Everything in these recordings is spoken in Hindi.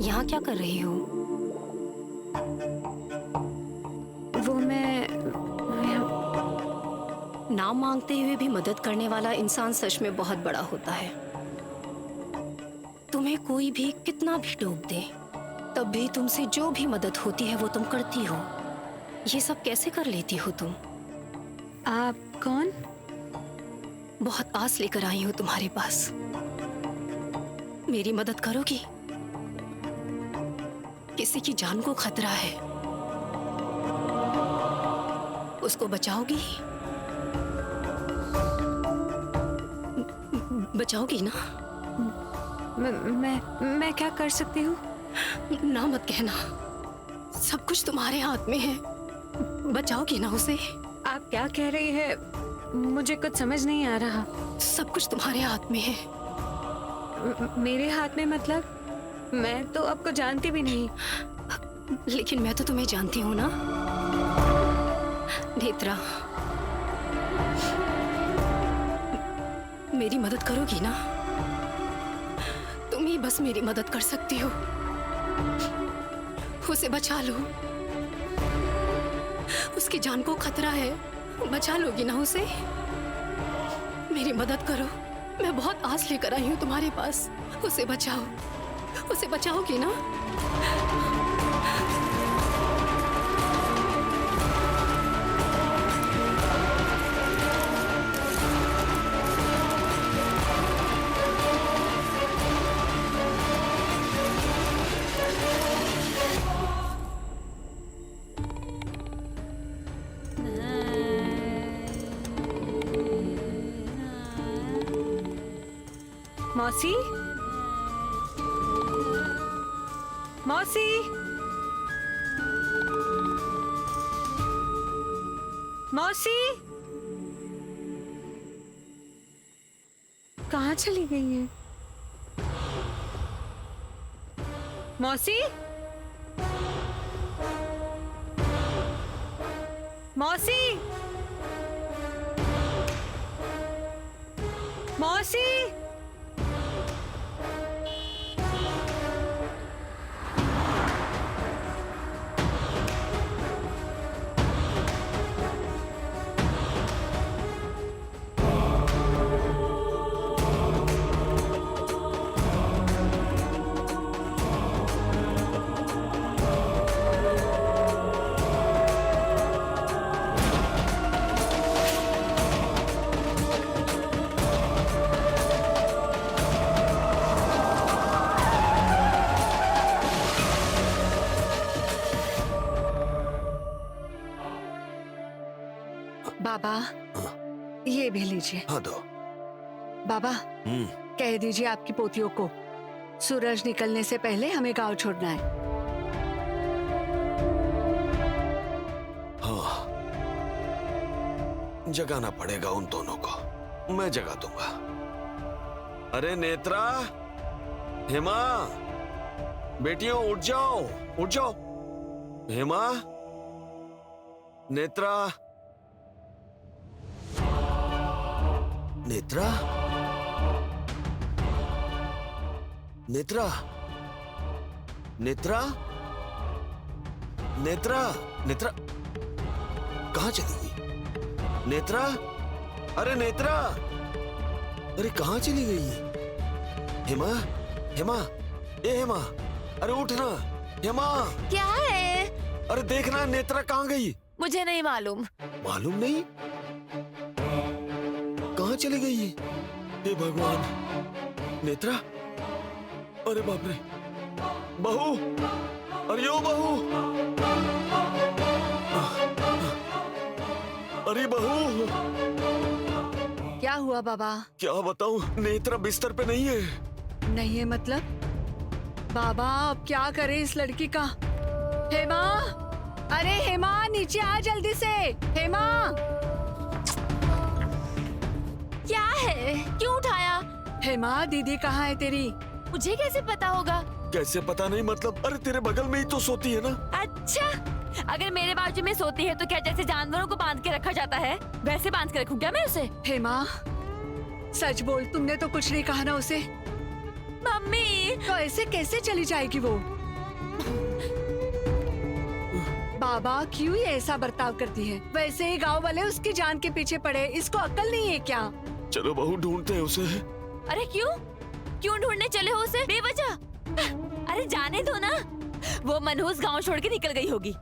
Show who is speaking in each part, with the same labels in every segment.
Speaker 1: यहाँ क्या कर रही हो?
Speaker 2: वो मैं
Speaker 1: नाम मांगते हुए भी मदद करने वाला इंसान सच में बहुत बड़ा होता है। तुम्हें कोई भी कितना भी टोक दे, तब भी तुमसे जो भी मदद होती है वो तुम करती हो। ये सब कैसे कर लेती हो तुम?
Speaker 2: आप कौन?
Speaker 1: बहुत आस लेकर आई हूँ तुम्हारे पास। मेरी मदद करोगी? किसी की जान को खतरा है, उसको बचाओगी? बचाओगी ना?
Speaker 2: मैं क्या कर सकती हूँ?
Speaker 1: ना मत कहना, सब कुछ तुम्हारे हाथ में है। बचाओगी ना उसे?
Speaker 2: आप क्या कह रही है? मुझे कुछ समझ नहीं आ रहा।
Speaker 1: सब कुछ तुम्हारे हाथ में है।
Speaker 2: मेरे हाथ में मतलब? मैं तो आपको जानती भी नहीं।
Speaker 1: लेकिन मैं तो तुम्हें जानती हूँ ना नेत्रा। मेरी मदद करोगी ना? तुम ही बस मेरी मदद कर सकती हो। उसे बचा लो, उसकी जान को खतरा है। बचा लोगी ना उसे? मेरी मदद करो, मैं बहुत आस लेकर आई हूँ तुम्हारे पास। उसे बचाओ, उसे बचाओगी ना?
Speaker 2: मौसी, मौसी, मौसी, कहाँ चली गई है? मौसी, मौसी, मौसी। बाबा, ये भी लीजिए।
Speaker 3: हाँ दो।
Speaker 2: बाबा, कह दीजिए आपकी पोतियों को सूरज निकलने से पहले हमें गांव छोड़ना है।
Speaker 3: हाँ, जगाना पड़ेगा उन दोनों को। मैं जगा दूंगा। अरे नेत्रा, हेमा, बेटियों उठ जाओ, उठ जाओ। हेमा, नेत्रा, नेत्रा, नेत्रा, नेत्रा, नेत्रा, नेत्रा, कहाँ चली गई? नेत्रा, अरे नेत्रा, अरे कहाँ चली गई? हेमा, हेमा, ए हेमा, अरे उठना। हेमा,
Speaker 4: क्या है?
Speaker 3: अरे देखना नेत्रा कहाँ गई?
Speaker 4: मुझे नहीं मालूम।
Speaker 3: मालूम नहीं? कहाँ चली गई? हे भगवान, नेत्रा, अरे बाप रे, बहू, अरे ओ बहू, अरे बहू।
Speaker 2: क्या हुआ बाबा?
Speaker 3: क्या बताऊं, नेत्रा बिस्तर पे नहीं है।
Speaker 2: नहीं है मतलब? बाबा, अब क्या करे इस लड़की का? हेमा, अरे हेमा, नीचे आ जल्दी से। हेमा,
Speaker 4: क्या है? क्यों उठाया?
Speaker 2: हेमा, दीदी कहाँ है तेरी?
Speaker 4: मुझे कैसे पता होगा?
Speaker 3: कैसे पता नहीं मतलब? अरे तेरे बगल में ही तो सोती है ना।
Speaker 4: अच्छा, अगर मेरे बाजू में सोती है तो क्या जैसे जानवरों को बांध के रखा जाता है वैसे बांध के रखूं क्या मैं उसे?
Speaker 2: हेमा, सच बोल, तुमने तो कुछ नहीं कहा ना उसे?
Speaker 4: मम्मी।
Speaker 2: तो ऐसे कैसे चली जाएगी वो? बाबा क्यों ये ऐसा बर्ताव करती है? वैसे ही गांव वाले उसकी जान के पीछे पड़े, इसको अक्ल नहीं है क्या?
Speaker 3: चलो बहू ढूंढते हैं उसे।
Speaker 4: अरे क्यों क्यों ढूंढने चले हो उसे बेवजह? अरे जाने दो ना, वो मनहूस गांव छोड़ के निकल गई होगी।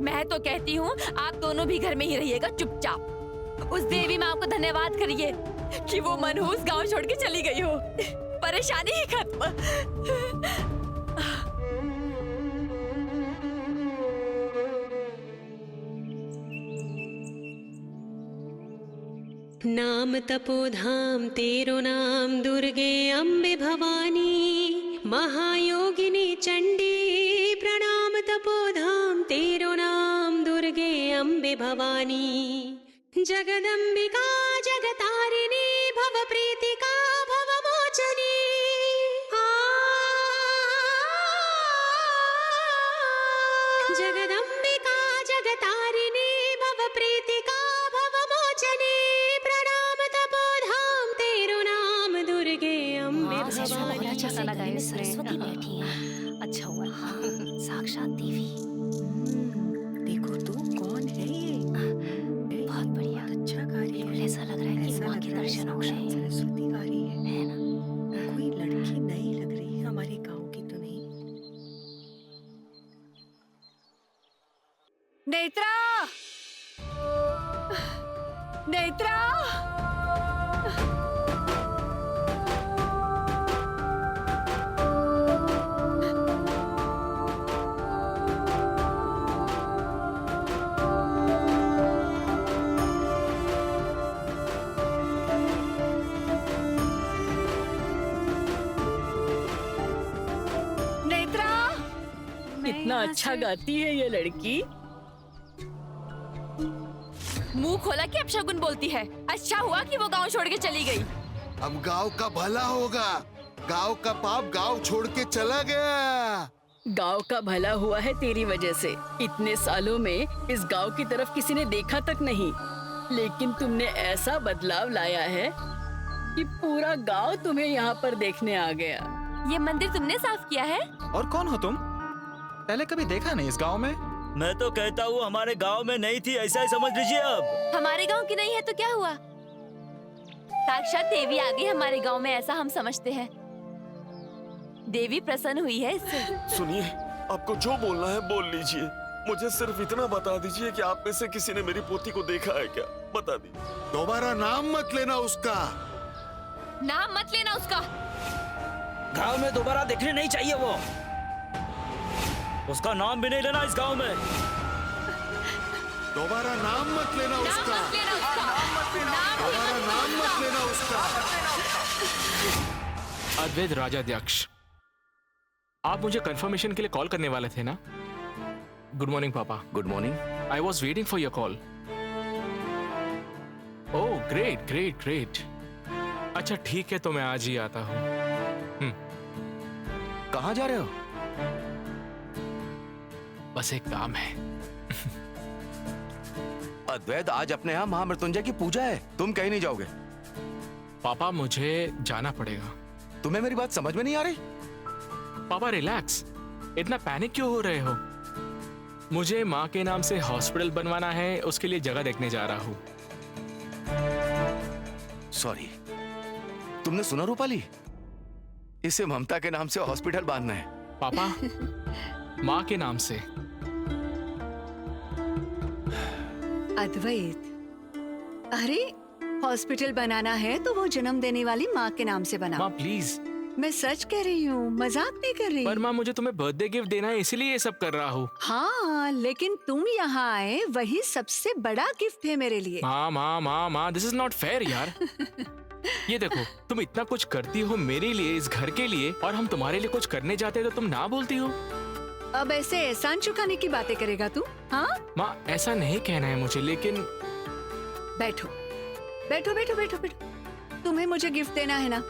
Speaker 4: मैं तो कहती हूँ आप दोनों भी घर में ही रहिएगा चुपचाप। उस देवी माँ को धन्यवाद करिए कि वो मनहूस गांव छोड़ के चली गई हो। परेशानी ही खत्म।
Speaker 5: नाम तपोधाम तेरो नाम दुर्गे अम्बे भवानी महायोगिनी चंडी प्रणाम तपोधाम तेरो नाम दुर्गे अम्बे भवानी जगदम्बिका जगतारिणी भव प्रीतिका भव मोचनी जगदम्बिका जगतारिणी भव प्रीतिका भव मोचनी
Speaker 6: सरस्वती बैठी है। अच्छा हुआ साक्षात देवी।
Speaker 7: देखो तो कौन है ये?
Speaker 6: बहुत बढ़िया,
Speaker 7: अच्छा गा रही है।
Speaker 6: ऐसा लग रहा है कि माँ के दर्शन हो गए।
Speaker 7: सरस्वती गा रही है
Speaker 6: ना?
Speaker 7: कोई लड़की नई लग रही है, हमारे गांव की तो नहीं।
Speaker 2: नेत्रा, नेत्रा,
Speaker 6: कितना अच्छा गाती है ये लड़की।
Speaker 4: मुंह खोला कि अपशगुन बोलती है। अच्छा हुआ कि वो गांव छोड़ के चली गई।
Speaker 8: अब गांव का भला होगा। गांव का पाप गांव छोड़ के चला गया।
Speaker 6: गांव का भला हुआ है तेरी वजह से। इतने सालों में इस गांव की तरफ किसी ने देखा तक नहीं, लेकिन तुमने ऐसा बदलाव लाया है कि पूरा गांव तुम्हें यहाँ पर देखने आ गया।
Speaker 4: ये मंदिर तुमने साफ किया है?
Speaker 9: और कौन हो तुम? पहले कभी देखा नहीं इस गांव में।
Speaker 10: मैं तो कहता हूँ हमारे गांव में नहीं थी, ऐसा ही समझ लीजिए। अब
Speaker 4: हमारे गांव की नहीं है तो क्या हुआ? साक्षात देवी आ गई हमारे गांव में, ऐसा हम समझते हैं। देवी प्रसन्न हुई है इससे।
Speaker 3: सुनिए, आपको जो बोलना है बोल लीजिए। मुझे सिर्फ इतना बता दीजिए कि आप में से किसी ने मेरी पोती को देखा है क्या? बता दीजिए।
Speaker 8: दोबारा नाम मत लेना उसका।
Speaker 4: नाम मत लेना उसका।
Speaker 10: गांव में दोबारा देखने नहीं चाहिए वो। उसका नाम भी नहीं लेना इस गांव में।
Speaker 8: दोबारा नाम मत लेना उसका। दोबारा नाम मत लेना उसका।
Speaker 11: अद्वैत राजाध्यक्ष, आप मुझे कंफर्मेशन के लिए कॉल करने वाले थे ना? गुड मॉर्निंग पापा।
Speaker 3: Good morning.
Speaker 11: I was waiting for your call. Oh great great great. अच्छा ठीक है, तो मैं आज ही आता हूँ।
Speaker 3: कहाँ जा रहे हो?
Speaker 11: बस एक काम है।
Speaker 3: अद्वैत, आज अपने यहाँ महामृत्युंजय की पूजा है, तुम कहीं नहीं जाओगे।
Speaker 11: पापा मुझे जाना पड़ेगा।
Speaker 3: तुम्हें मेरी बात समझ में नहीं आ रही?
Speaker 11: पापा रिलैक्स, इतना पैनिक क्यों हो रहे हो? मुझे माँ के नाम से हॉस्पिटल बनवाना है, उसके लिए जगह देखने जा रहा हूँ।
Speaker 3: सॉरी, तुमने सुना रूपाली? इसे ममता के नाम से हॉस्पिटल बांधना है।
Speaker 11: पापा माँ के नाम से।
Speaker 2: अद्वैत, अरे हॉस्पिटल बनाना है तो वो जन्म देने वाली माँ के नाम से बना।
Speaker 11: माँ प्लीज।
Speaker 2: मैं सच कह रही हूँ, मजाक नहीं कर रही।
Speaker 11: पर माँ मुझे तुम्हें बर्थडे गिफ्ट देना है, इसीलिए ये सब कर रहा हूँ।
Speaker 2: हाँ, लेकिन तुम यहाँ आए वही सबसे बड़ा गिफ्ट है मेरे लिए।
Speaker 11: माँ माँ माँ माँ, दिस इज नॉट फेयर यार। ये देखो, तुम इतना कुछ करती हो मेरे लिए, इस घर के लिए, और हम तुम्हारे लिए कुछ करने जाते हैं तो तुम ना बोलती हो।
Speaker 2: अब ऐसे एहसान चुकाने की बातें करेगा तू? हाँ
Speaker 11: माँ, ऐसा नहीं कहना है मुझे, लेकिन
Speaker 2: बैठो बैठो बैठो बैठो बैठो। तुम्हें मुझे गिफ्ट देना है ना?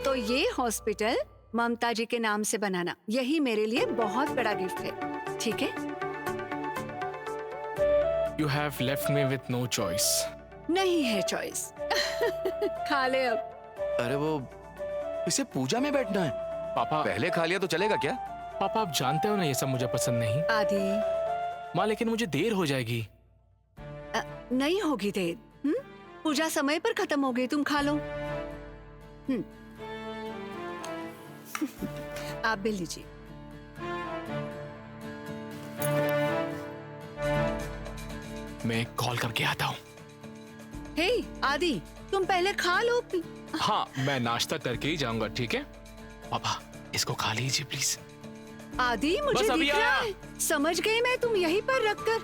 Speaker 2: तो ये हॉस्पिटल ममता जी के नाम से बनाना, यही मेरे लिए बहुत बड़ा गिफ्ट है, ठीक है?
Speaker 11: You have left me with no choice.
Speaker 2: नहीं है चॉइस। खा ले अब।
Speaker 3: अरे वो
Speaker 12: इसे पूजा में बैठना है?
Speaker 11: पापा
Speaker 12: पहले खा लिया तो चलेगा क्या?
Speaker 11: पापा आप जानते हो ना ये सब मुझे पसंद नहीं।
Speaker 2: आदि
Speaker 11: माँ लेकिन मुझे देर हो जाएगी।
Speaker 2: नहीं होगी देर। पूजा समय पर खत्म हो गई, तुम खा लो। आप भी लीजिए।
Speaker 11: मैं कॉल करके आता हूँ।
Speaker 2: हे आदि, तुम पहले खा लो।
Speaker 11: हाँ मैं नाश्ता करके ही जाऊंगा, ठीक है? पापा इसको खा लीजिए प्लीज।
Speaker 2: आदि मुझे
Speaker 11: बस अभी
Speaker 2: दिख रहा
Speaker 11: आया।
Speaker 2: है, समझ गई मैं, तुम यहीं पर रखकर।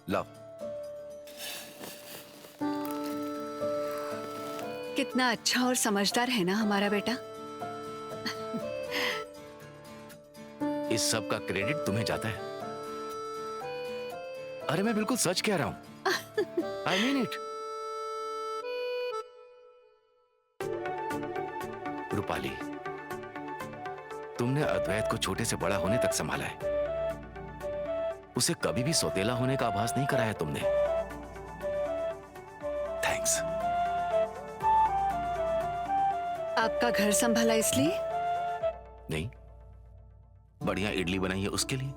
Speaker 12: लाओ।
Speaker 2: कितना अच्छा और समझदार है ना हमारा बेटा।
Speaker 12: इस सब का क्रेडिट तुम्हें जाता है। अरे मैं बिल्कुल सच कह रहा हूं। I mean it. रूपाली, तुमने अद्वैत को छोटे से बड़ा होने तक संभाला है। उसे कभी भी सौतेला होने का आभास नहीं कराया तुमने। थैंक्स।
Speaker 2: आपका घर संभाला इसलिए?
Speaker 12: नहीं, बढ़िया इडली बनाई है उसके लिए।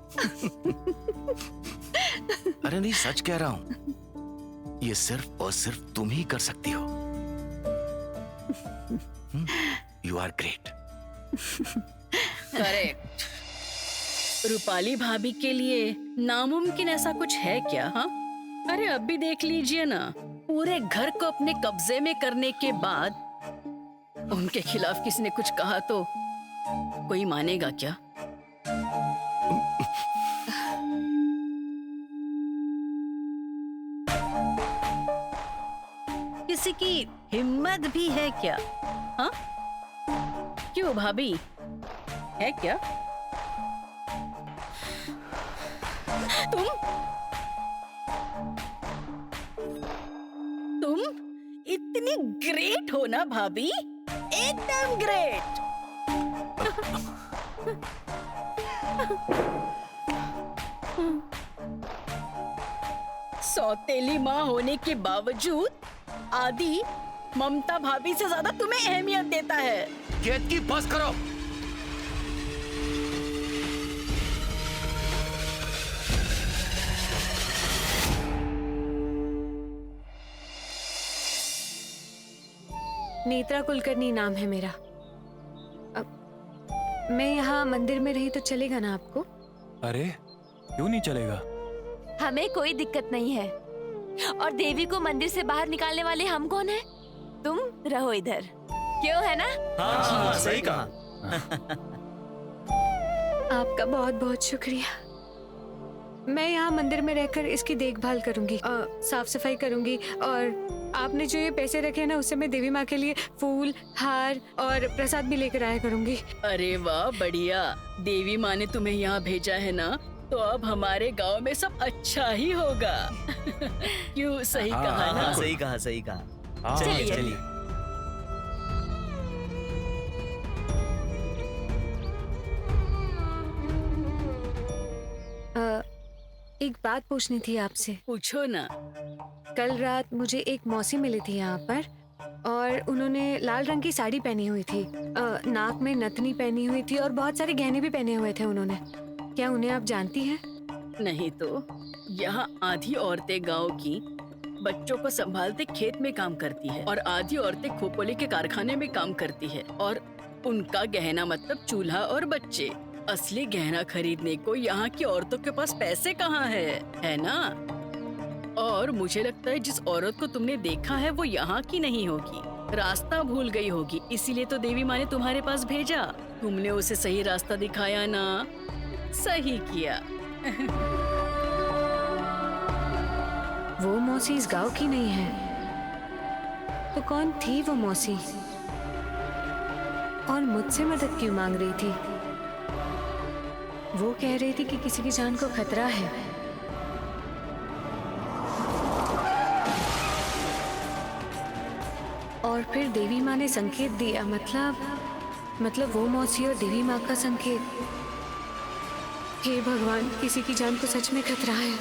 Speaker 12: अरे नहीं, सच कह रहा हूं। ये सिर्फ और सिर्फ तुम ही कर सकती हो। You are great.
Speaker 6: Correct. Rupali भाभी के लिए नामुमकिन ऐसा कुछ है क्या? हाँ, अरे अब भी देख लीजिए ना, पूरे घर को अपने कब्जे में करने के बाद उनके खिलाफ किसी ने कुछ कहा तो कोई मानेगा क्या? किसी की हिम्मत भी है क्या? हाँ, क्यों भाभी, है क्या? तुम इतनी ग्रेट हो ना भाभी, एकदम ग्रेट। सौतेली माँ होने के बावजूद आदि ममता भाभी से ज्यादा तुम्हें अहमियत देता है।
Speaker 12: केतकी बस करो।
Speaker 13: नेत्रा कुलकर्णी नाम है मेरा। मैं यहाँ मंदिर में रही तो चलेगा ना आपको?
Speaker 14: अरे क्यों नहीं चलेगा?
Speaker 4: हमें कोई दिक्कत नहीं है। और देवी को मंदिर से बाहर निकालने वाले हम कौन है? तुम रहो इधर, क्यों है ना?
Speaker 10: हाँ, सही कहा।
Speaker 13: आपका बहुत बहुत शुक्रिया। मैं यहाँ मंदिर में रहकर इसकी देखभाल करूंगी, साफ सफाई करूंगी, और आपने जो ये पैसे रखे हैं ना, उससे मैं देवी माँ के लिए फूल, हार और प्रसाद भी लेकर आया करूंगी।
Speaker 6: अरे वाह, बढ़िया। देवी माँ ने तुम्हें यहाँ भेजा है ना, तो अब हमारे गांव में सब अच्छा ही होगा। क्यों, सही कहा ना?
Speaker 10: सही कहा, सही कहा।
Speaker 6: चलिए
Speaker 10: चलिए।
Speaker 13: एक बात पूछनी थी आपसे।
Speaker 6: पूछो ना।
Speaker 13: कल रात मुझे एक मौसी मिली थी यहाँ पर, और उन्होंने लाल रंग की साड़ी पहनी हुई थी, नाक में नथनी पहनी हुई थी, और बहुत सारे गहने भी पहने हुए थे उन्होंने। क्या उन्हें आप जानती हैं?
Speaker 6: नहीं तो, यहाँ आधी औरतें गांव की बच्चों को संभालते खेत में काम करती है, और आधी औरतें खोपोली के कारखाने में काम करती है, और उनका गहना मतलब चूल्हा और बच्चे। असली गहना खरीदने को यहाँ की औरतों के पास पैसे कहाँ है ना? और मुझे लगता है जिस औरत को तुमने देखा है वो यहाँ की नहीं होगी, रास्ता भूल गई होगी, इसीलिए तो देवी माँ ने तुम्हारे पास भेजा। तुमने उसे सही रास्ता दिखाया ना? सही किया।
Speaker 13: वो मौसी इस गांव की नहीं है, तो कौन थी वो मौसी? और मुझसे मदद क्यों मांग रही थी? वो कह रही थी कि किसी की जान को खतरा है। और फिर देवी माँ ने संकेत दिया, मतलब वो मौसी और देवी माँ का संकेत। हे भगवान, किसी की जान को सच में खतरा है।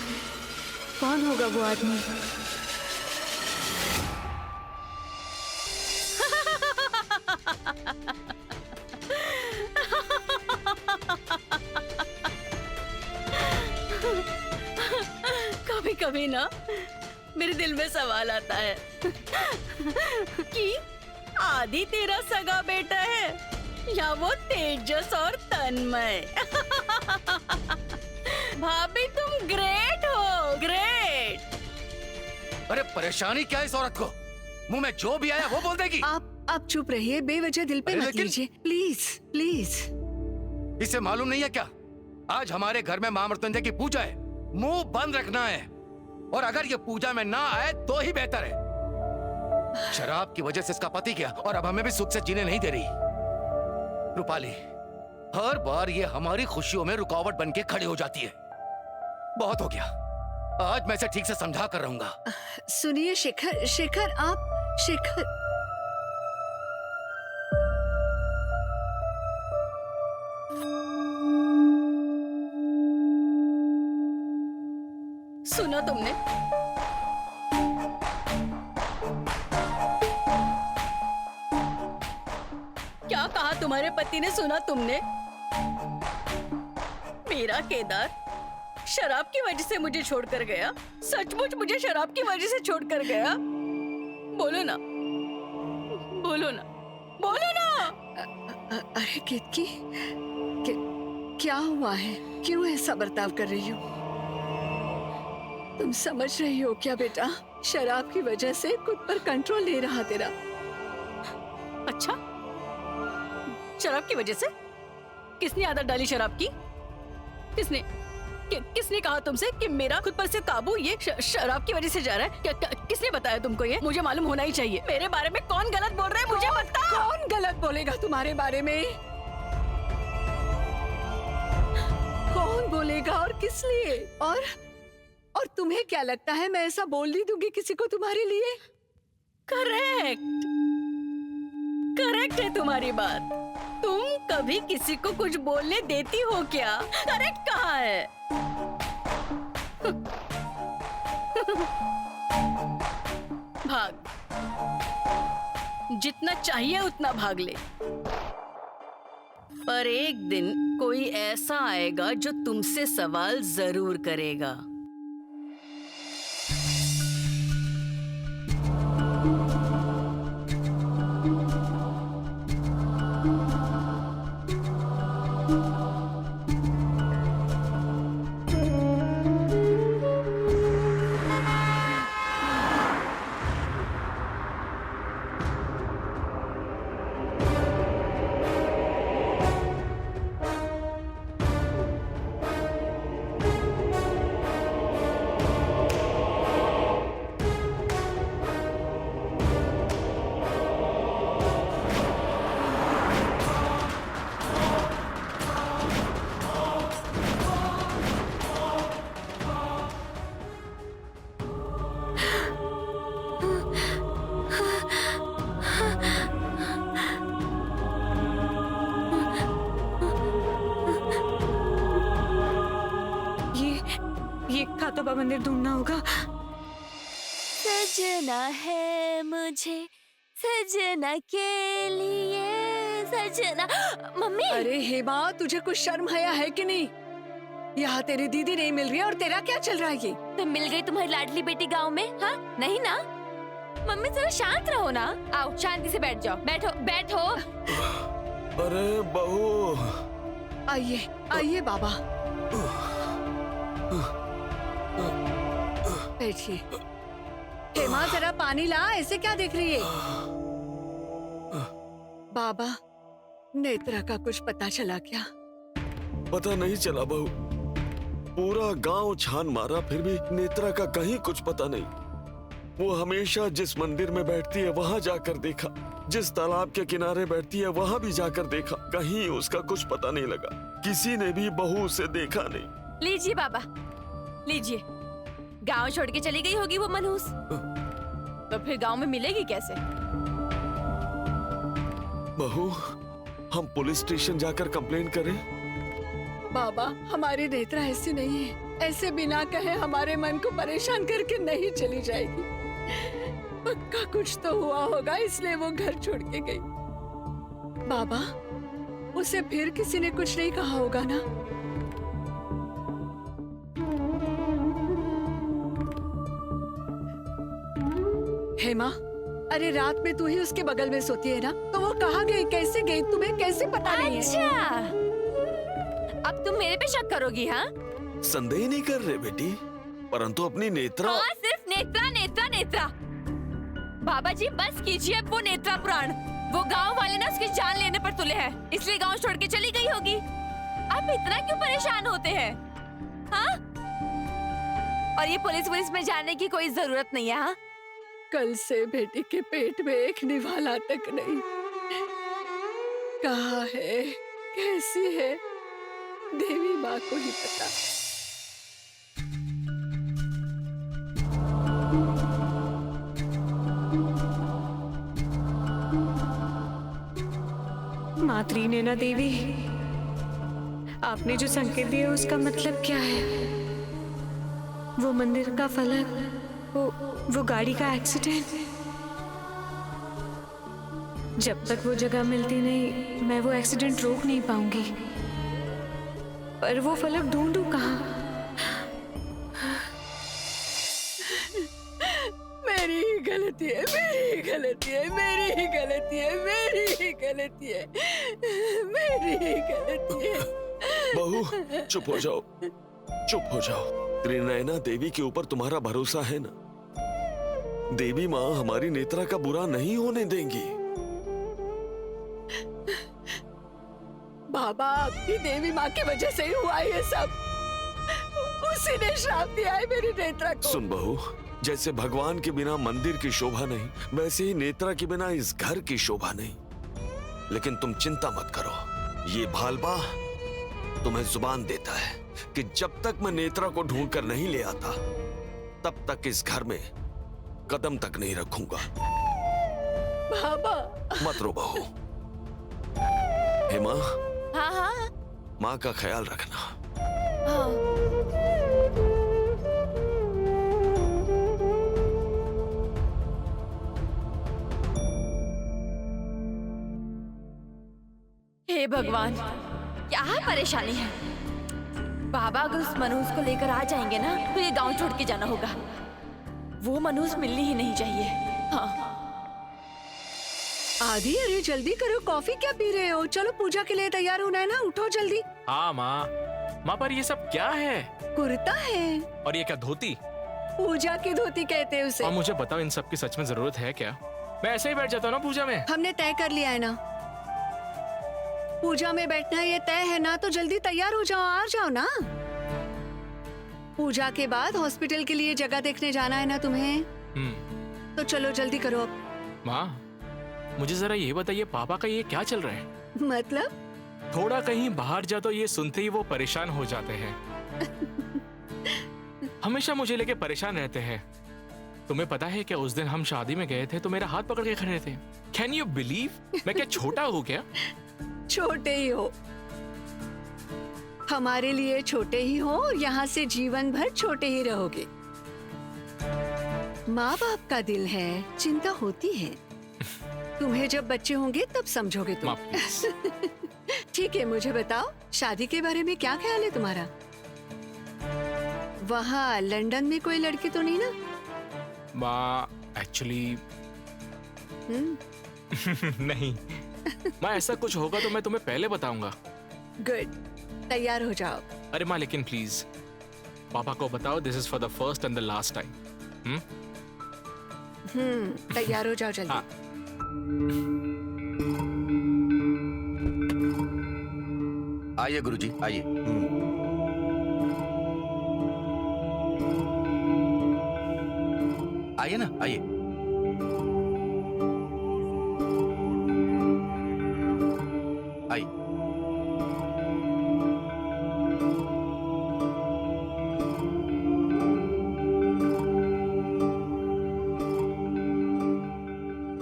Speaker 13: कौन होगा वो आदमी?
Speaker 6: कभी कभी ना मेरे दिल में सवाल आता है कि आदि तेरा सगा बेटा है या वो तेजस और तन्मय। भाभी तुम ग्रेट हो, ग्रेट।
Speaker 12: अरे परेशानी क्या है इस औरत को? मुंह में जो भी आया वो बोल देगी।
Speaker 2: आप चुप रहिए, बेवजह दिल पे मत लीजिए, प्लीज प्लीज।
Speaker 12: इसे मालूम नहीं है क्या? आज हमारे घर में मां मृत्युंजय की पूजा है, मुंह बंद रखना है। और अगर ये पूजा में ना आए तो ही बेहतर है। शराब की वजह से इसका पति गया और अब हमें भी सुख से जीने नहीं दे रही। रूपाली, हर बार ये हमारी खुशियों में रुकावट बन के खड़ी हो जाती है। बहुत हो गया, आज मैं इसे ठीक से समझा कर रहूंगा।
Speaker 2: सुनिए शेखर, शेखर आप, शेखर।
Speaker 6: सुना तुमने? क्या कहा तुम्हारे पति ने? सुना तुमने? मेरा केदार शराब की वजह से मुझे छोड़कर गया। सचमुच मुझे शराब की वजह से छोड़कर गया? बोलो ना, बोलो ना, बोलो ना।
Speaker 2: अरे केतकी, क्या हुआ है? क्यों ऐसा बर्ताव कर रही हो? तुम समझ रही हो क्या बेटा? शराब की वजह से खुद पर कंट्रोल नहीं रहा तेरा।
Speaker 6: अच्छा, शराब की वजह से? किसने आदत डाली शराब की? किसने कहा तुमसे कि मेरा खुद पर से काबू ये शराब की वजह से जा रहा है? किसने बताया तुमको ये? मुझे मालूम होना ही चाहिए। मेरे बारे में कौन गलत बोल रहा है मुझे बताओ।
Speaker 2: कौन गलत बोलेगा तुम्हारे बारे में? कौन बोलेगा और किस लिए? और तुम्हें क्या लगता है मैं ऐसा बोल नहीं दूंगी किसी को तुम्हारे लिए?
Speaker 6: करेक्ट, करेक्ट है तुम्हारी बात। तुम कभी किसी को कुछ बोलने देती हो क्या? करेक्ट कहाँ है? भाग, जितना चाहिए उतना भाग ले। पर एक दिन कोई ऐसा आएगा जो तुमसे सवाल जरूर करेगा।
Speaker 13: खातोबा मंदिर ढूंढना होगा।
Speaker 4: सजना है मुझे सजना के लिए सजना। मम्मी!
Speaker 2: अरे हेमा, तुझे कुछ शर्म हया है कि नहीं? यहाँ तेरी दीदी नहीं मिल रही है और तेरा क्या चल रहा है ये?
Speaker 4: तो मिल गई तुम्हारी लाडली बेटी गांव में? हाँ नहीं ना? मम्मी जरा शांत रहो ना। आओ शांति से बैठ जाओ। बैठो बैठो।
Speaker 3: अरे बहू।
Speaker 2: आइए आइए बाबा, बैठिए। हेमा जरा पानी ला, ऐसे क्या देख रही है? बाबा, नेत्रा का कुछ पता चला क्या?
Speaker 3: पता नहीं चला बहू, पूरा गांव छान मारा फिर भी नेत्रा का कहीं कुछ पता नहीं। वो हमेशा जिस मंदिर में बैठती है वहां जाकर देखा, जिस तालाब के किनारे बैठती है वहां भी जाकर देखा, कहीं उसका कुछ पता नहीं लगा। किसी ने भी बहू उसे देखा नहीं।
Speaker 4: लीजिए बाबा लीजिए। गांव छोड़ के चली गई होगी वो मनहूस, तो फिर गांव में मिलेगी कैसे?
Speaker 3: बहू, हम पुलिस स्टेशन जाकर कंप्लेंट करें?
Speaker 2: बाबा, हमारी नेत्रा ऐसी नहीं है। ऐसे बिना कहे हमारे मन को परेशान करके नहीं चली जाएगी। पक्का कुछ तो हुआ होगा, इसलिए वो घर छोड़ के गई। बाबा, उसे फिर किसी ने कुछ नहीं कहा होगा ना? हेमा, अरे रात में तू ही उसके बगल में सोती है ना, तो वो कहाँ गई, कैसे गई, तुम्हें कैसे पता नहीं है?
Speaker 4: अच्छा, अब तुम मेरे पे शक करोगी? हाँ,
Speaker 3: संदेह नहीं कर रहे बेटी, परंतु अपनी नेत्रा।
Speaker 4: हाँ, सिर्फ नेत्रा नेत्रा नेत्रा। बाबा जी बस कीजिए अब वो नेत्रा पुराण। वो गांव वाले ना उसकी जान लेने पर तुले हैं, इसलिए गांव छोड़ के चली गई होगी। आप इतना क्यों परेशान होते हैं? हाँ, और ये पुलिस में जाने की कोई जरूरत नहीं है। हाँ,
Speaker 2: कल से बेटी के पेट में एक निवाला तक नहीं। कहाँ है, कैसी है, देवी माँ को ही पता।
Speaker 13: मातृ नैना देवी, आपने जो संकेत दिया उसका मतलब क्या है? वो मंदिर का फलक, वो गाड़ी का एक्सीडेंट। जब तक वो जगह मिलती नहीं, मैं वो एक्सीडेंट रोक नहीं पाऊंगी। पर वो फलक ढूंढूं कहाँ?
Speaker 2: मेरी ही गलती है, मेरी ही गलती है, मेरी ही गलती है, मेरी ही गलती है, मेरी ही गलती है।
Speaker 3: बहू, चुप हो जाओ, चुप हो जाओ। त्रिनयना देवी के ऊपर तुम्हारा भरोसा है ना? देवी माँ हमारी नेत्रा का बुरा नहीं होने देंगी।
Speaker 2: बाबा, आपकी देवी माँ की वजह से ही हुआ ये सब। उसी ने श्राप दिया है मेरी नेत्रा को।
Speaker 3: सुन बहू, जैसे भगवान के बिना मंदिर की शोभा नहीं, वैसे ही नेत्रा के बिना इस घर की शोभा नहीं। लेकिन तुम चिंता मत करो, ये भालबा तुम्हें जुबान देता है कि जब तक मैं नेत्रा को ढूंढ कर नहीं ले आता, तब तक इस घर में कदम तक नहीं रखूंगा।
Speaker 2: बाबा,
Speaker 3: मत रो बहू। हेमा,
Speaker 4: हाँ हाँ,
Speaker 3: माँ का ख्याल रखना।
Speaker 4: हाँ। हे भगवान, क्या परेशानी है? बाबा अगर उस मनहूस को लेकर आ जाएंगे ना, तो ये गांव छोड़ के जाना होगा। वो मनहूस मिलनी ही नहीं चाहिए। हाँ।
Speaker 2: आदि, अरे जल्दी करो, कॉफी क्या पी रहे हो? चलो पूजा के लिए तैयार होना है ना, उठो जल्दी।
Speaker 11: हाँ माँ, पर ये सब क्या है?
Speaker 2: कुर्ता है।
Speaker 11: और ये क्या धोती?
Speaker 2: पूजा की धोती कहते हैं उसे।
Speaker 11: और मुझे बताओ, इन सब की सच में जरूरत है क्या? मैं ऐसे ही बैठ जाता हूँ ना पूजा में।
Speaker 2: हमने तय कर लिया है ना, पूजा में बैठना ये तय है ना, तो जल्दी तैयार हो जाओ, आ जाओ ना। पूजा के बाद हॉस्पिटल के लिए जगह देखने जाना है ना तुम्हें, तो चलो जल्दी करो अब।
Speaker 11: माँ, मुझे जरा ये बताइए, पापा का ये क्या चल रहा है?
Speaker 2: मतलब?
Speaker 11: थोड़ा कहीं बाहर जा तो ये सुनते ही वो परेशान हो जाते हैं। हमेशा मुझे लेके परेशान रहते हैं। तुम्हें पता है क्या, उस दिन हम शादी में गए थे तो मेरा हाथ पकड़ के खड़े थे। Can you believe? मैं क्या छोटा हूँ क्या?
Speaker 2: छोटे ही हो, हमारे लिए छोटे ही हो, और यहाँ से जीवन भर छोटे ही रहोगे। माँ बाप का दिल है, चिंता होती है। तुम्हें जब बच्चे होंगे तब समझोगे तुम। ठीक है, मुझे बताओ, शादी के बारे में क्या ख्याल है तुम्हारा? वहाँ लंदन में कोई लड़की तो नहीं ना?
Speaker 11: माँ, एक्चुअली नहीं माँ, ऐसा कुछ होगा तो मैं तुम्हें पहले बताऊंगा।
Speaker 2: गुड, तैयार हो जाओ।
Speaker 11: अरे माँ, लेकिन प्लीज पापा को बताओ, this is for the first and the last time.
Speaker 2: तैयार हो जाओ जल्दी।
Speaker 11: हाँ।
Speaker 12: आइए गुरुजी, आइए। आइए ना, आइए। आइए।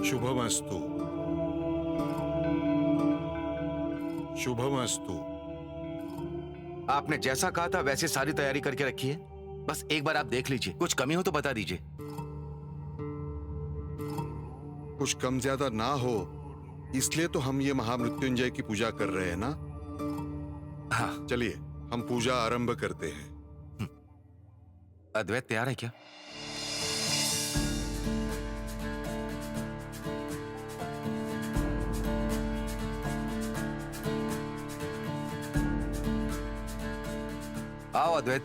Speaker 8: शुभमस्तु, शुभमस्तु।
Speaker 12: आपने जैसा कहा था वैसे सारी तैयारी करके रखी है। बस एक बार आप देख लीजिए, कुछ कमी हो तो बता दीजिए।
Speaker 8: कुछ कम ज्यादा ना हो इसलिए तो हम ये महामृत्युंजय की पूजा कर रहे हैं ना।
Speaker 12: हाँ
Speaker 8: चलिए हम पूजा आरंभ करते हैं।
Speaker 12: अद्वैत तैयार है क्या? आओ अद्वैत।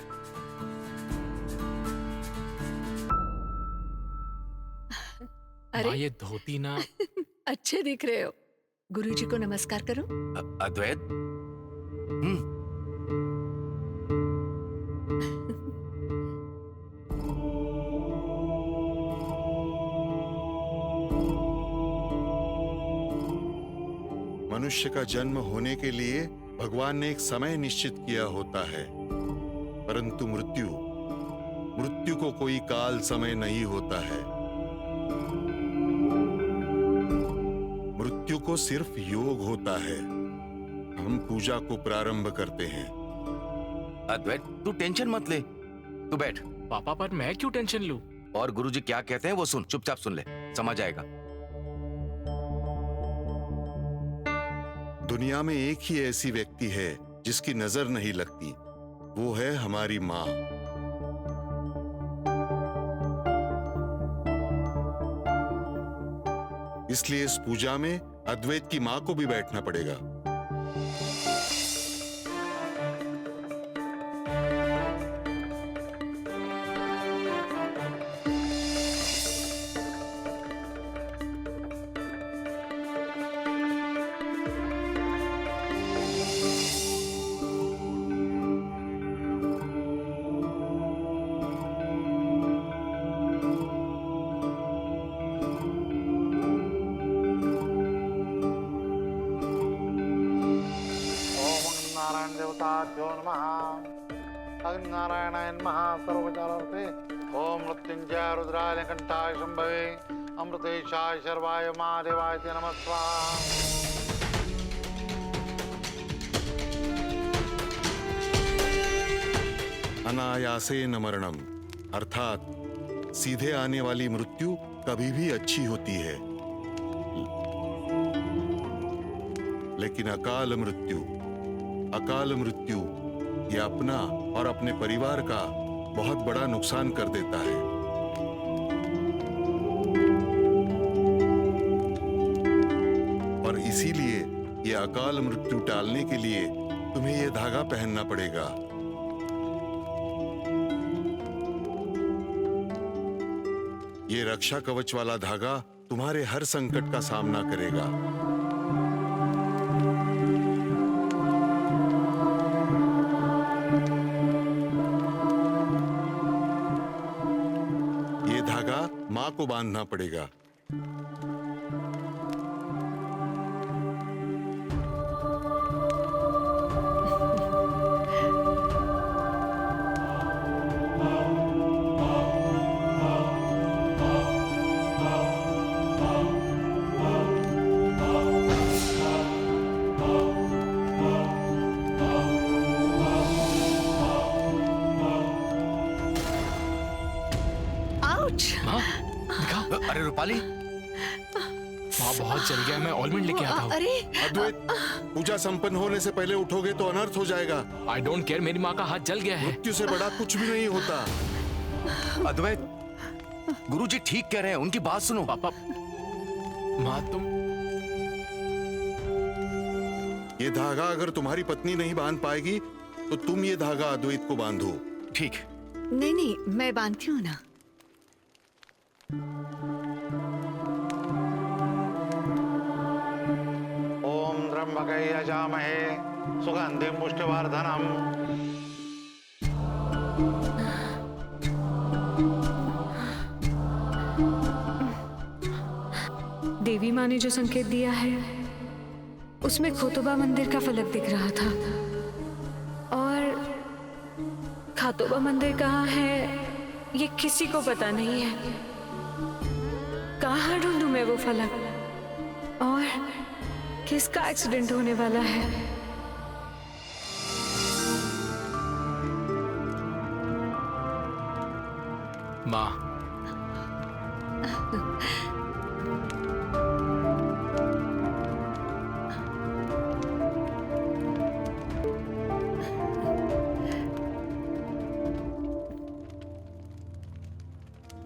Speaker 2: अरे
Speaker 11: ये धोती ना
Speaker 2: अच्छे दिख रहे हो। गुरुजी को नमस्कार करो।
Speaker 12: अद्वैत।
Speaker 8: मनुष्य का जन्म होने के लिए भगवान ने एक समय निश्चित किया होता है, परंतु मृत्यु को कोई काल समय नहीं होता है। मृत्यु को सिर्फ योग होता है। हम पूजा को प्रारंभ करते हैं।
Speaker 12: अद्वैत तू टेंशन मत ले, तू बैठ।
Speaker 11: पापा पर मैं क्यों टेंशन लूं?
Speaker 12: और गुरुजी क्या कहते हैं वो सुन, चुपचाप सुन ले, समझ आएगा।
Speaker 8: दुनिया में एक ही ऐसी व्यक्ति है जिसकी नजर नहीं लगती, वो है हमारी माँ। इसलिए इस पूजा में अद्वैत की माँ को भी बैठना पड़ेगा।
Speaker 15: नारायणाय नमः सर्वचारार्थे। ओम मृत्युंजय रुद्राय कंठाय शंभवे अमृतेशाय शर्वाय महादेवाय ते नमः स्वाहा।
Speaker 8: अनायासेन मरणम अर्थात सीधे आने वाली मृत्यु कभी भी अच्छी होती है, लेकिन अकाल मृत्यु ये अपना और अपने परिवार का बहुत बड़ा नुकसान कर देता है। और इसीलिए ये अकाल मृत्यु टालने के लिए तुम्हें ये धागा पहनना पड़ेगा। ये रक्षा कवच वाला धागा तुम्हारे हर संकट का सामना करेगा। ये धागा मां को बांधना पड़ेगा।
Speaker 12: अरे रूपाली,
Speaker 11: माँ बहुत जल गया, मैं ऑलमंड लेके आता हूँ।
Speaker 2: अरे
Speaker 8: अद्वैत, पूजा संपन्न होने से पहले उठोगे तो अनर्थ हो जाएगा।
Speaker 11: आई डोंट केयर, मेरी माँ का हाथ जल गया है।
Speaker 8: मृत्यु से बड़ा कुछ भी नहीं होता।
Speaker 12: अद्वैत, गुरुजी ठीक कह रहे हैं, उनकी बात सुनो।
Speaker 11: पापा, माँ तुम
Speaker 8: ये धागा अगर तुम्हारी पत्नी नहीं बांध पाएगी तो तुम ये धागा अद्वैत को बांधो।
Speaker 12: ठीक।
Speaker 2: नहीं, मैं बांधती हूँ ना।
Speaker 15: ओम त्र्यंबकै यजामहे सुगंधिं पुष्टिवर्धनम्।
Speaker 13: देवी माँ ने जो संकेत दिया है उसमें खोतोबा मंदिर का फलक दिख रहा था, और खातोबा मंदिर कहाँ है ये किसी को पता नहीं है। कहाँ ढूंढूं मैं वो फलक, और किसका एक्सीडेंट होने वाला है?
Speaker 11: माँ,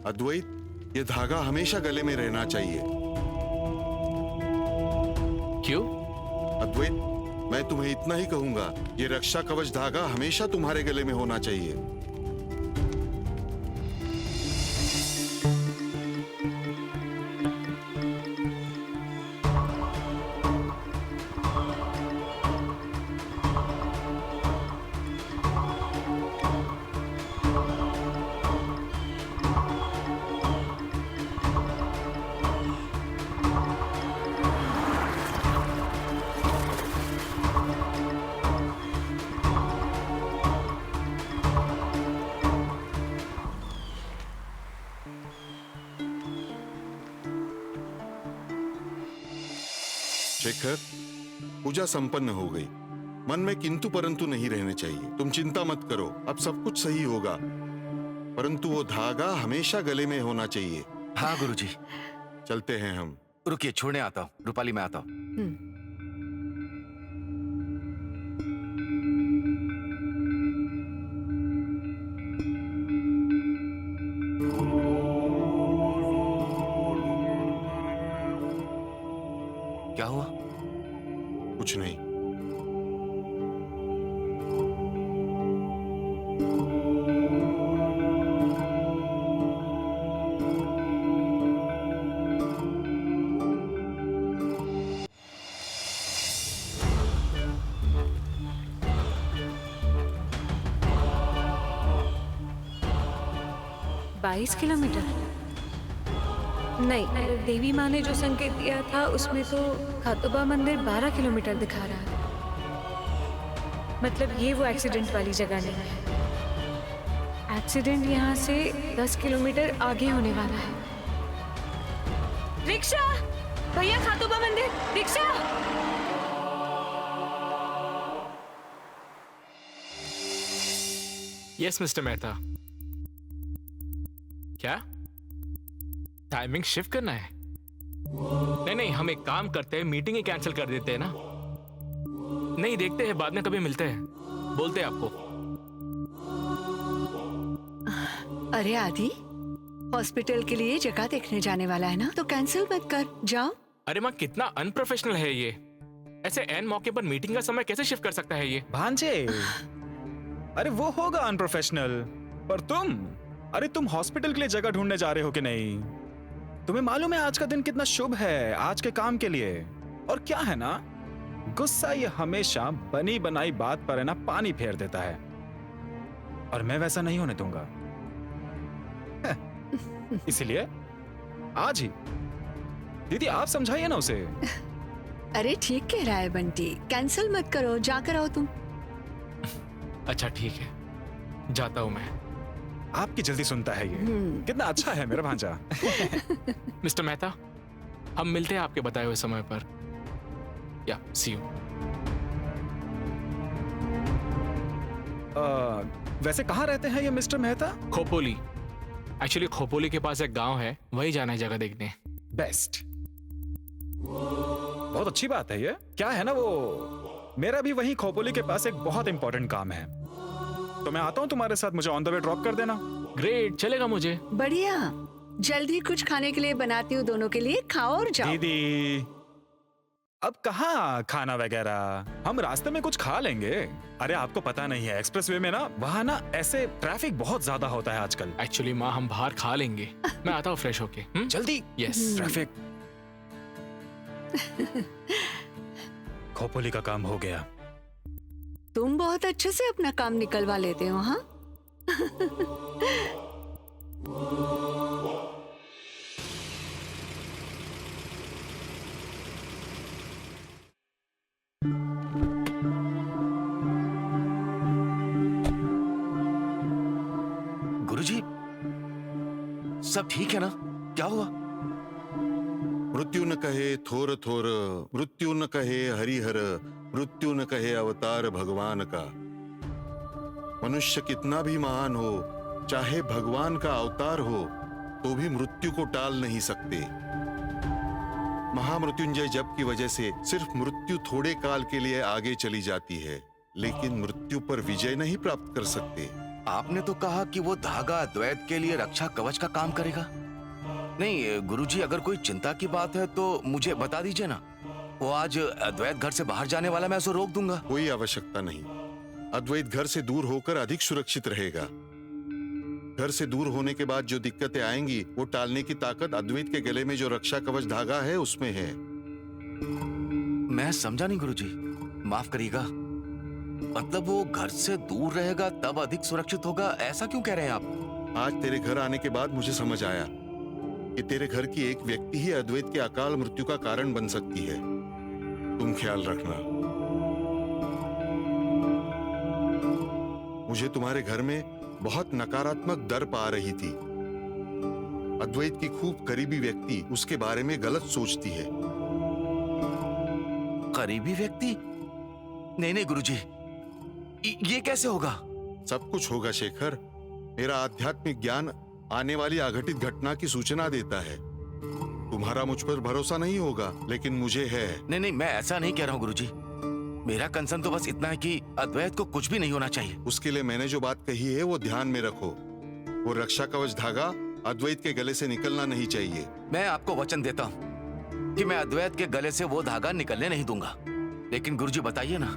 Speaker 8: अद्वैत, ये धागा हमेशा गले में रहना चाहिए।
Speaker 11: क्यों?
Speaker 8: अद्वैत, मैं तुम्हें इतना ही कहूंगा, ये रक्षा कवच धागा हमेशा तुम्हारे गले में होना चाहिए। शेखर, पूजा संपन्न हो गई। मन में किंतु परंतु नहीं रहने चाहिए। तुम चिंता मत करो, अब सब कुछ सही होगा। परंतु वो धागा हमेशा गले में होना चाहिए।
Speaker 12: हाँ गुरुजी।
Speaker 8: चलते हैं हम।
Speaker 12: रुकिए, छोड़ने आता हूँ। रूपाली, मैं आता हूँ। क्या हुआ?
Speaker 8: कुछ नहीं।
Speaker 13: बाईस किलोमीटर? नहीं, देवी माँ ने जो संकेत दिया था उसमें तो खातोबा मंदिर 12 किलोमीटर दिखा रहा है। मतलब ये वो एक्सीडेंट वाली जगह नहीं है। एक्सीडेंट यहाँ से 10 किलोमीटर आगे होने वाला है। रिक्शा! भैया, खातोबा मंदिर! रिक्शा!
Speaker 11: Yes mister Mehta. क्या टाइमिंग शिफ्ट करना है? नहीं नहीं, हम एक काम करते हैं, मीटिंग ही कैंसिल कर देते हैं ना। नहीं, देखते हैं, बाद में कभी मिलते हैं, बोलते हैं आपको।
Speaker 2: अरे आदि, हॉस्पिटल के लिए जगह देखने जाने वाला है ना, तो कैंसिल मत कर, जाओ।
Speaker 11: अरे माँ, कितना अनप्रोफेशनल है ये। ऐसे एन मौके पर मीटिंग का समय कैसे शिफ्ट कर सकता है ये?
Speaker 9: भांजे, अरे वो होगा अनप्रोफेशनल, पर तुम हॉस्पिटल के लिए जगह ढूंढने जा रहे हो कि नहीं? तुम्हें मालूम है आज का दिन कितना शुभ है आज के काम के लिए। और क्या है ना, गुस्सा ये हमेशा बनी बनाई बात पर है ना पानी फेर देता है, और मैं वैसा नहीं होने दूंगा। इसलिए आज ही दीदी आप समझाइए ना उसे।
Speaker 2: अरे ठीक कह रहा है बंटी, कैंसिल मत करो, जाकर आओ तुम।
Speaker 11: अच्छा ठीक है, जाता हूं मैं।
Speaker 9: आपकी जल्दी सुनता है ये, कितना अच्छा है मेरा भांजा।
Speaker 11: मिस्टर मेहता, हम मिलते हैं आपके बताए हुए समय पर। या सी यू।
Speaker 9: वैसे कहाँ रहते हैं ये मिस्टर मेहता?
Speaker 11: खोपोली। एक्चुअली खोपोली के पास एक गांव है, वही जाना है जगह देखने।
Speaker 9: बेस्ट, बहुत अच्छी बात है ये। क्या है ना, वो मेरा भी वही खोपोली के पास एक बहुत इंपॉर्टेंट काम है, तो मैं आता हूँ तुम्हारे साथ, मुझे ऑन द वे ड्रॉप कर देना।
Speaker 11: ग्रेट, चलेगा मुझे।
Speaker 2: बढ़िया, जल्दी कुछ खाने के लिए बनाती हूँ दोनों के लिए, खाओ और जाओ।
Speaker 9: दीदी अब कहाँ खाना वगैरह, हम रास्ते में कुछ खा लेंगे। अरे आपको पता नहीं है, एक्सप्रेसवे में ना, वहाँ ना ऐसे ट्रैफिक बहुत ज्यादा होता है आजकल।
Speaker 11: एक्चुअली माँ, हम बाहर खा लेंगे। मैं आता हूँ फ्रेश होके।
Speaker 9: जल्दी।
Speaker 11: यस।
Speaker 9: ट्रैफिक। खोपोली का काम हो गया।
Speaker 2: तुम बहुत अच्छे से अपना काम निकलवा लेते हो, हाँ?
Speaker 12: गुरुजी, सब ठीक है ना? क्या हुआ?
Speaker 8: मृत्यु न कहे थोर थोर, मृत्यु न कहे हरिहर, मृत्यु न कहे अवतार भगवान का। मनुष्य कितना भी महान हो, चाहे भगवान का अवतार हो तो भी मृत्यु को टाल नहीं सकते। महामृत्युंजय जप की वजह से सिर्फ मृत्यु थोड़े काल के लिए आगे चली जाती है, लेकिन मृत्यु पर विजय नहीं प्राप्त कर सकते।
Speaker 12: आपने तो कहा कि वो धागा अद्वैत के लिए रक्षा कवच का काम करेगा। नहीं गुरुजी, अगर कोई चिंता की बात है तो मुझे बता दीजिए ना। वो आज अद्वैत घर से बाहर जाने वाला, मैं उसे रोक दूंगा।
Speaker 8: कोई आवश्यकता नहीं। अद्वैत घर से दूर होकर अधिक सुरक्षित रहेगा। घर से दूर होने के बाद जो दिक्कतें आएंगी वो टालने की ताकत अद्वैत के गले में जो रक्षा कवच धागा है उसमें है।
Speaker 12: मैं समझा नहीं गुरुजी, माफ करिएगा। मतलब वो घर से दूर रहेगा तब अधिक सुरक्षित होगा, ऐसा क्यों कह रहे हैं आप?
Speaker 8: आज तेरे घर आने के बाद मुझे समझ आया कि तेरे घर की एक व्यक्ति ही अद्वैत के अकाल मृत्यु का कारण बन सकती है। तुम ख्याल रखना। मुझे तुम्हारे घर में बहुत नकारात्मक डर पा रही थी। अद्वैत की खूब करीबी व्यक्ति उसके बारे में गलत सोचती है।
Speaker 12: करीबी व्यक्ति? नहीं गुरुजी, ये कैसे होगा?
Speaker 8: सब कुछ होगा शेखर। मेरा आध्यात्मिक ज्ञान आने वाली अघटित घटना की सूचना देता है। तुम्हारा मुझ पर भरोसा नहीं होगा, लेकिन मुझे है।
Speaker 12: नहीं, मैं ऐसा नहीं कह रहा हूँ गुरुजी। मेरा कंसर्न तो बस इतना है कि अद्वैत को कुछ भी नहीं होना चाहिए।
Speaker 8: उसके लिए मैंने जो बात कही है वो ध्यान में रखो। वो रक्षा कवच धागा अद्वैत के गले से निकलना नहीं चाहिए।
Speaker 12: मैं आपको वचन देता हूँ कि मैं अद्वैत के गले से वो धागा निकलने नहीं दूंगा। लेकिन गुरुजी बताइए ना,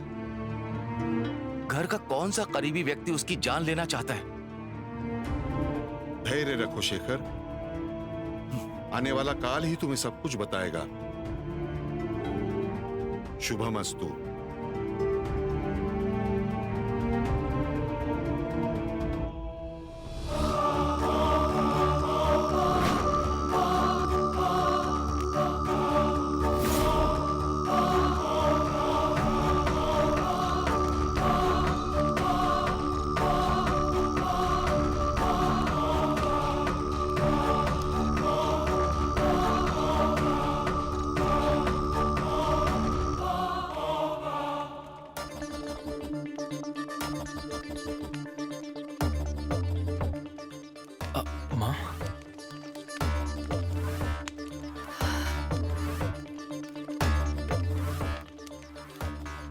Speaker 12: घर का कौन सा करीबी व्यक्ति उसकी जान लेना चाहता है?
Speaker 8: धैर्य रखो शेखर, आने वाला काल ही तुम्हें सब कुछ बताएगा। शुभमस्तु।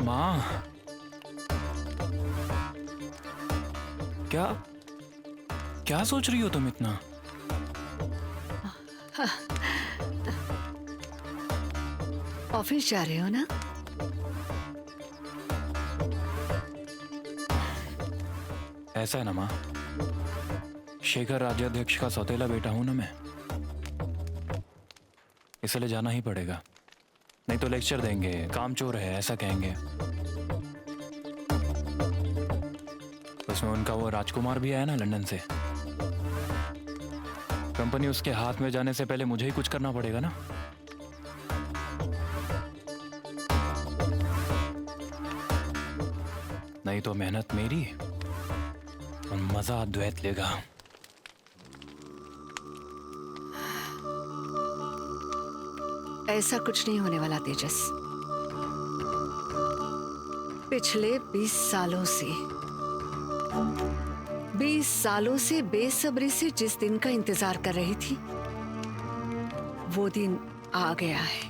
Speaker 14: माँ, क्या सोच रही हो तुम इतना?
Speaker 2: ऑफिस जा रहे हो ना?
Speaker 14: ऐसा है ना माँ, शेखर राज्याध्यक्ष का सौतेला बेटा हूं ना मैं, इसलिए जाना ही पड़ेगा। नहीं तो लेक्चर देंगे, काम चोर है ऐसा कहेंगे। उसमें उनका वो राजकुमार भी आया ना लंदन से। कंपनी उसके हाथ में जाने से पहले मुझे ही कुछ करना पड़ेगा ना। नहीं तो मेहनत मेरी और मजा अद्वैत लेगा।
Speaker 2: ऐसा कुछ नहीं होने वाला तेजस। पिछले 20 सालों से बेसब्री से जिस दिन का इंतजार कर रही थी वो दिन आ गया है।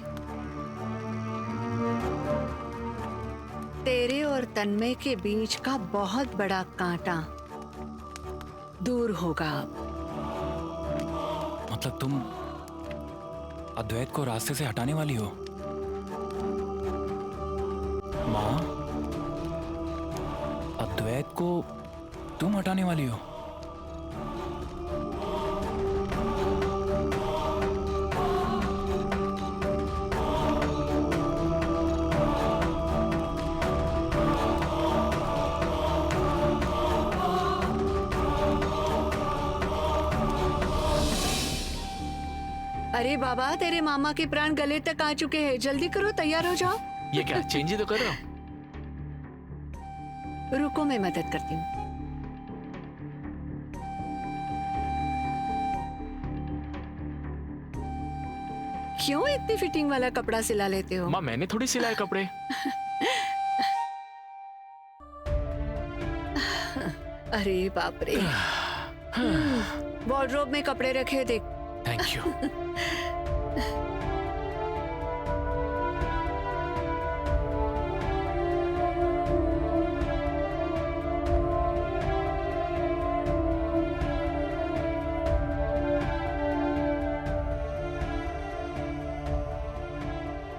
Speaker 2: तेरे और तन्मय के बीच का बहुत बड़ा कांटा दूर होगा अब।
Speaker 14: मतलब तुम अद्वैत को रास्ते से हटाने वाली हो? माँ, अद्वैत को तुम हटाने वाली हो?
Speaker 2: अरे बाबा, तेरे मामा के प्राण गले तक आ चुके हैं। जल्दी करो, तैयार हो जाओ।
Speaker 11: ये क्या चेंज ही तो कर रहा हूं।
Speaker 2: रुको, मैं मदद करती हूँ। क्यों इतनी फिटिंग वाला कपड़ा सिला लेते हो?
Speaker 11: माँ, मैंने थोड़ी सिलाए कपड़े।
Speaker 2: अरे बाप रे। वॉर्डरोब में कपड़े रखे देख।
Speaker 14: Thank you.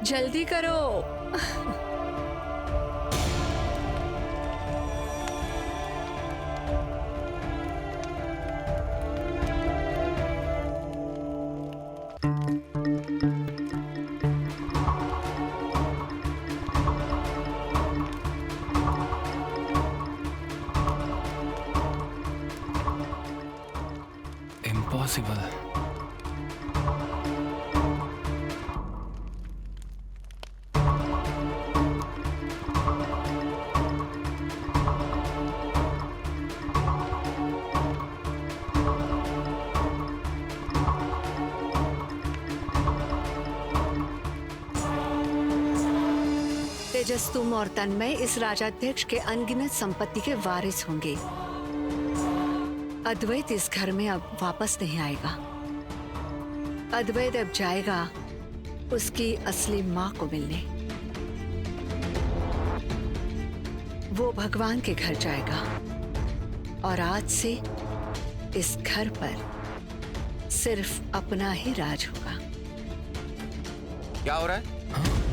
Speaker 2: जल्दी करो।
Speaker 14: इम्पॉसिबल।
Speaker 2: तेजस, तुम और तन्मय इस राजाध्यक्ष के अनगिनत संपत्ति के वारिस होंगे। अद्वैत इस घर में अब वापस नहीं आएगा। अद्वैत अब जाएगा उसकी असली माँ को मिलने। वो भगवान के घर जाएगा और आज से इस घर पर सिर्फ अपना ही राज होगा।
Speaker 12: क्या हो रहा है?